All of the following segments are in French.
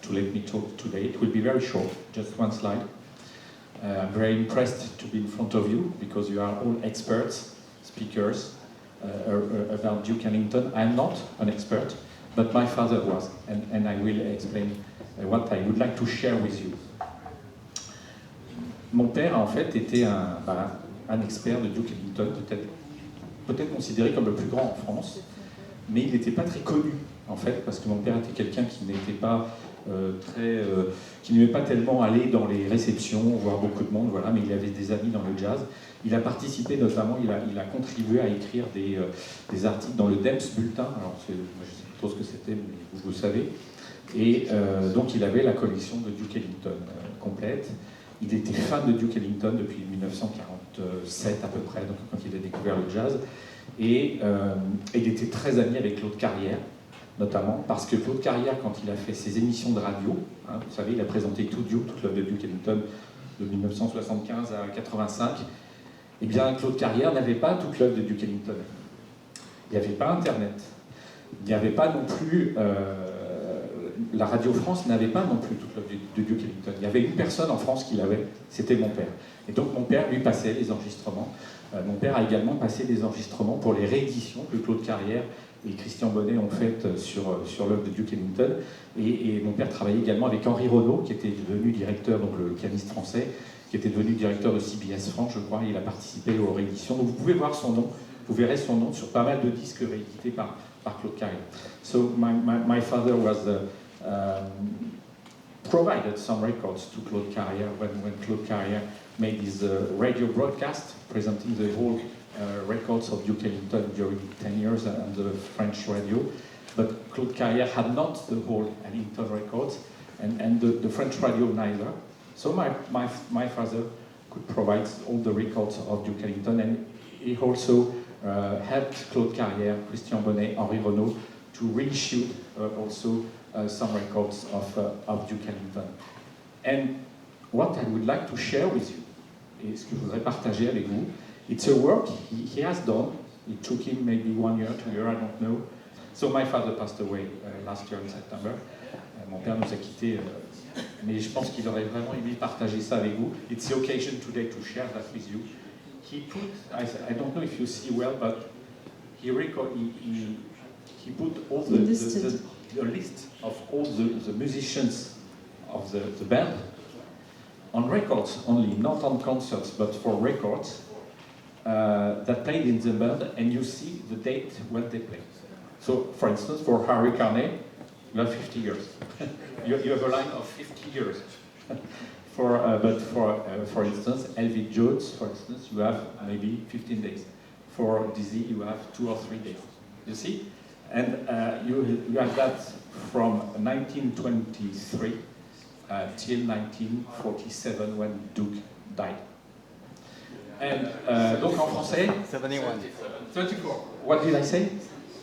to let me talk today. It will be very short, just one slide. I'm very impressed to be in front of you because you are all experts, speakers about Duke Ellington. I'm not an expert, but my father was, and I will explain what I would like to share with you. Mon père, en fait, était un expert de Duke Ellington, peut-être considéré comme le plus grand en France, mais il n'était pas très connu, en fait, parce que mon père était quelqu'un qui n'était pas qui n'aimait pas tellement aller dans les réceptions, voir beaucoup de monde, voilà, mais il avait des amis dans le jazz. Il a participé notamment, il a contribué à écrire des articles dans le Debs Bulletin, alors je ne sais pas trop ce que c'était, mais vous le savez, et donc il avait la collection de Duke Ellington complète. Il était fan de Duke Ellington depuis 1947 à peu près, donc quand il a découvert le jazz, et il était très ami avec Claude Carrière, notamment parce que Claude Carrière, quand il a fait ses émissions de radio, hein, vous savez, il a présenté toute l'œuvre de Duke Ellington de 1975 à 85, eh bien Claude Carrière n'avait pas toute l'œuvre de Duke Ellington. Il n'y avait pas Internet, il n'y avait pas non plus... la Radio France n'avait pas non plus toute l'œuvre de Duke Ellington. Il y avait une personne en France qui l'avait, c'était mon père. Et donc mon père lui passait les enregistrements. Mon père a également passé des enregistrements pour les rééditions que Claude Carrière et Christian Bonnet ont faites sur l'œuvre de Duke Ellington. Et mon père travaillait également avec Henri Renaud, qui était devenu directeur, donc le pianiste français, qui était devenu directeur de CBS France, je crois. Il a participé aux rééditions. Donc vous pouvez voir son nom, vous verrez son nom sur pas mal de disques réédités par Claude Carrière. So my father was provided some records to Claude Carrière when Claude Carrière made his radio broadcast presenting the whole records of Duke Ellington during 10 years on the French radio. But Claude Carrière had not the whole Ellington records, and the French radio neither. So my father could provide all the records of Duke Ellington, and he also helped Claude Carrière, Christian Bonnet, Henri Renaud to reissue also some records of Duke Ellington. And what I would like to share with you, et ce que je voudrais partager avec vous, it's a work he has done. It took him maybe 1 year, 2 years, I don't know. So my father passed away last year in September. Mon père nous a quittés, mais je pense qu'il aurait vraiment aimé partager ça avec vous. It's the occasion today to share that with you. He put, I don't know if you see well, but he put all the list of all the musicians of the band on records only, not on concerts, but for records that played in the band, and you see the date when they played. So, for instance, for Harry Carney, you have 50 years. you have a line of 50 years. But for instance, Elvin Jones, for instance, you have maybe 15 days. For Dizzy, you have 2 or 3 days. You see? And you have that from 1923 till 1947 when Duke died. And donc en français, 71. 34. What did I say?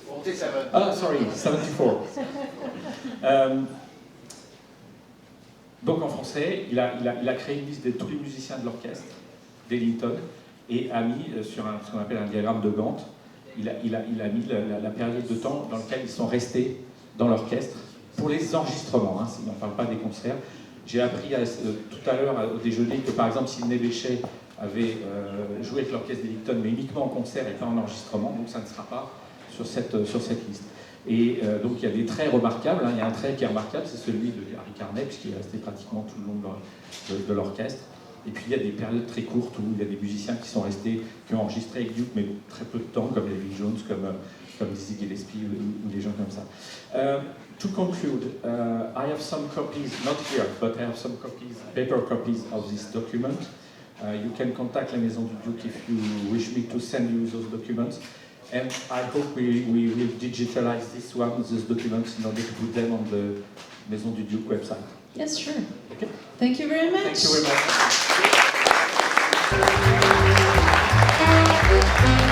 47. Ah, sorry, 74. Donc en français, il a créé une liste de tous les musiciens de l'orchestre d'Ellington et a mis sur ce qu'on appelle un diagramme de Gantt, il a mis la période de temps dans laquelle ils sont restés dans l'orchestre pour les enregistrements, hein, on ne parle pas des concerts. J'ai appris tout à l'heure au déjeuner que par exemple Sidney Bechet avait joué avec l'orchestre d'Ellington, mais uniquement en concert et pas en enregistrement, donc ça ne sera pas sur cette liste. Et donc il y a des traits remarquables, hein. Il y a un trait qui est remarquable, c'est celui de Harry Carney, puisqu'il est resté pratiquement tout le long de l'orchestre. Et puis il y a des périodes très courtes où il y a des musiciens qui sont restés, qui ont enregistré avec Duke, mais très peu de temps, comme Elvin Jones, comme Dizzy Gillespie ou des gens comme ça. To conclude, I have some copies, not here, but I have some copies, paper copies of this document. You can contact La Maison du Duke if you wish me to send you those documents. And I hope we will digitalize these documents in order to put them on the Maison du Duke website. Yes, sure. Okay. Thank you very much. Thank you very much.